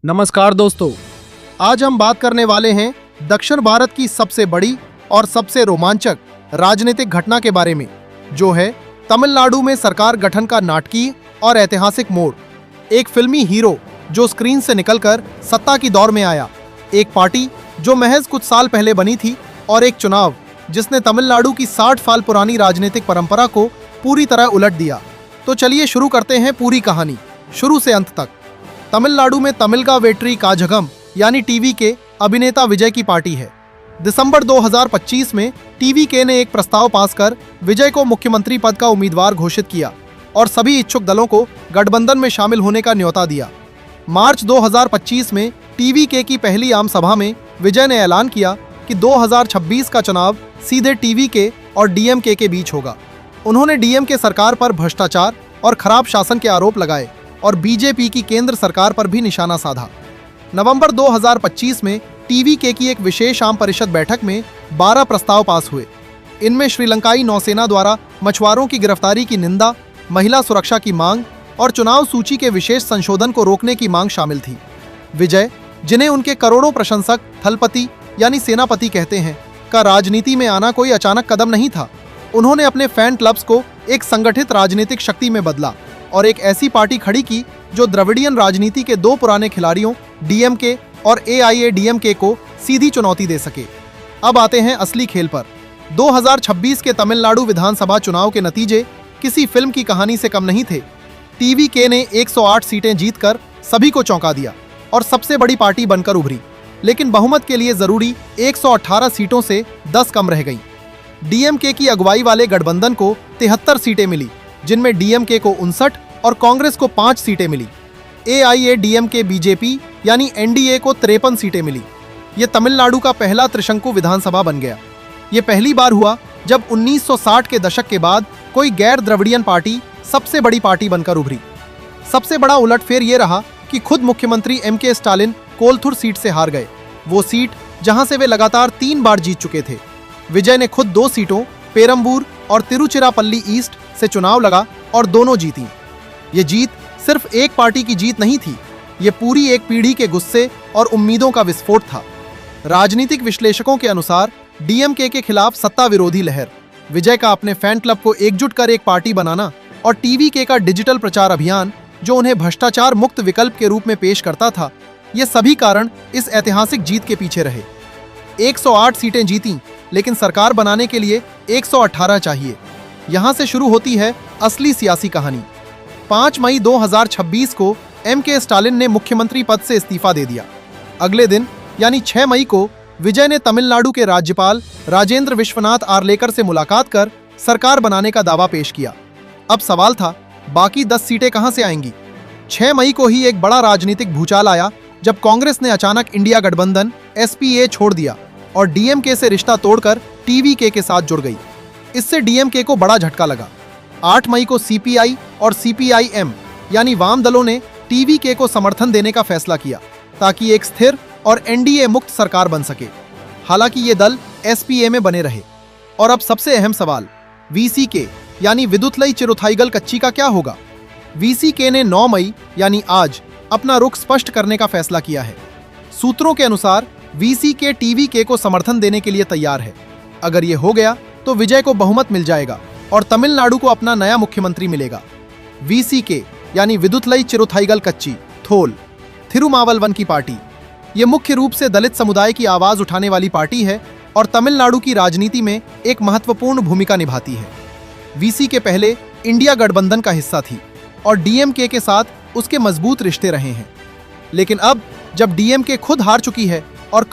नमस्कार दोस्तों, आज हम बात करने वाले हैं दक्षिण भारत की सबसे बड़ी और सबसे रोमांचक राजनीतिक घटना के बारे में, जो है तमिलनाडु में सरकार गठन का नाटकीय और ऐतिहासिक मोड़। एक फिल्मी हीरो जो स्क्रीन से निकलकर सत्ता की दौर में आया, एक पार्टी जो महज कुछ साल पहले बनी थी, और एक चुनाव जिसने तमिलनाडु की 60 साल पुरानी राजनीतिक परंपरा को पूरी तरह उलट दिया। तो चलिए शुरू करते हैं पूरी कहानी शुरू से अंत तक। तमिलनाडु में तमिलगा वेट्री काझगम यानी टीवी के अभिनेता विजय की पार्टी है। दिसंबर 2025 में टीवी के ने एक प्रस्ताव पास कर विजय को मुख्यमंत्री पद का उम्मीदवार घोषित किया और सभी इच्छुक दलों को गठबंधन में शामिल होने का न्योता दिया। मार्च 2025 में टीवी के की पहली आम सभा में विजय ने ऐलान किया कि 2026 का चुनाव सीधे टीवी के और डीएमके के बीच होगा। उन्होंने डीएमके सरकार पर भ्रष्टाचार और खराब शासन के आरोप लगाए और बीजेपी की केंद्र सरकार पर भी निशाना साधा। नवंबर 2025 में टीवी के की एक विशेष आम परिषद बैठक में 12 प्रस्ताव पास हुए। इनमें श्रीलंकाई नौसेना द्वारा मछुआरों की गिरफ्तारी की निंदा, महिला सुरक्षा की मांग और चुनाव सूची के विशेष संशोधन को रोकने की मांग शामिल थी। विजय, जिन्हें उनके करोड़ों प्रशंसक थलपति यानी सेनापति कहते हैं, का राजनीति में आना कोई अचानक कदम नहीं था। उन्होंने अपने फैन क्लब्स को एक संगठित राजनीतिक शक्ति में बदला और एक ऐसी पार्टी खड़ी की जो द्रविडियन राजनीति के दो पुराने खिलाड़ियों डीएमके और एआईएडीएमके को सीधी चुनौती दे सके। अब आते हैं असली खेल पर। 2026 के तमिलनाडु विधानसभा चुनाव के नतीजे किसी फिल्म की कहानी से कम नहीं थे। टीवी के ने 108 सीटें जीतकर सभी को चौंका दिया और सबसे बड़ी पार्टी बनकर उभरी, लेकिन बहुमत के लिए जरूरी 118 सीटों से 10 कम रह गईं। डीएमके की अगुवाई वाले गठबंधन को 73 सीटें मिली, जिनमें डीएमके को 59 और कांग्रेस को 5 सीटें मिली। एआईएडीएमके बीजेपी यानी एनडीए को 53 सीटें मिली। ये तमिलनाडु का पहला त्रिशंकु विधानसभा बन गया। ये पहली बार हुआ जब 1960 के दशक के बाद कोई गैर द्रविडियन पार्टी सबसे बड़ी पार्टी बनकर उभरी। सबसे बड़ा उलटफेर ये रहा कि खुद मुख्यमंत्री एमके स्टालिन कोलथुर सीट से हार गए, वो सीट जहां से वे लगातार 3 बार जीत चुके थे। विजय ने खुद 2 सीटों पेरंबूर और तिरुचिरापल्ली ईस्ट से चुनाव लगा और दोनों जीती। ये जीत सिर्फ एक पार्टी की जीत नहीं थी, ये पूरी एक पीढ़ी के गुस्से और उम्मीदों का विस्फोट था। राजनीतिक विश्लेषकों के अनुसार डीएमके के खिलाफ सत्ता विरोधी लहर, विजय का अपने फैन क्लब को एकजुट कर एक पार्टी बनाना और टीवी के का डिजिटल प्रचार अभियान जो उन्हें भ्रष्टाचार मुक्त विकल्प के रूप में पेश करता था, ये सभी कारण इस ऐतिहासिक जीत के पीछे रहे। 108 सीटें जीतीं, लेकिन सरकार बनाने के लिए 118 चाहिए। यहां से शुरू होती है असली सियासी कहानी। 5 मई 2026 को एमके स्टालिन ने मुख्यमंत्री पद से इस्तीफा दे दिया। अगले दिन यानी 6 मई को विजय ने तमिलनाडु के राज्यपाल राजेंद्र विश्वनाथ आर्लेकर से मुलाकात कर सरकार बनाने का दावा पेश किया। अब सवाल था, बाकी 10 सीटें कहां से आएंगी? 6 मई को ही एक बड़ा राजनीतिक भूचाल आया जब कांग्रेस ने अचानक इंडिया गठबंधन एसपीए छोड़ दिया और डीएमके से रिश्ता तोड़कर टीवीके के साथ जुड़ गई। इससे डीएमके को बड़ा झटका लगा। 8 मई को सीपीआई और सीपीआईएम यानी वाम दलों ने टीवीके को समर्थन देने का फैसला किया ताकि एक स्थिर और एनडीए मुक्त सरकार बन सके। हालांकि ये दल एसपीए में बने रहे। और अब सबसे अहम सवाल, वीसीके यानी विदुतलई चिरुथाईगल कच्ची का क्या होगा? वीसीके ने 9 मई यानी आज अपना रुख स्पष्ट करने का फैसला किया है। सूत्रों के अनुसार वीसीके टीवीके को समर्थन देने के लिए तैयार है। अगर ये हो गया तो विजय को बहुमत मिल जाएगा और तमिलनाडु को अपना नया मुख्यमंत्री मिलेगा। वीसीके यानी विदुतलई चिरुथाईगल कच्ची थोल थिरुमावलवन की पार्टी, ये मुख्य रूप से दलित समुदाय की आवाज उठाने वाली पार्टी है और तमिलनाडु की राजनीति में एक महत्वपूर्ण भूमिका निभाती है। वीसीके पहले इंडिया गठबंधन का हिस्सा थी और डीएमके के साथ उसके मजबूत रिश्ते रहे हैं। लेकिन अब जब डीएमके खुद हार चुकी है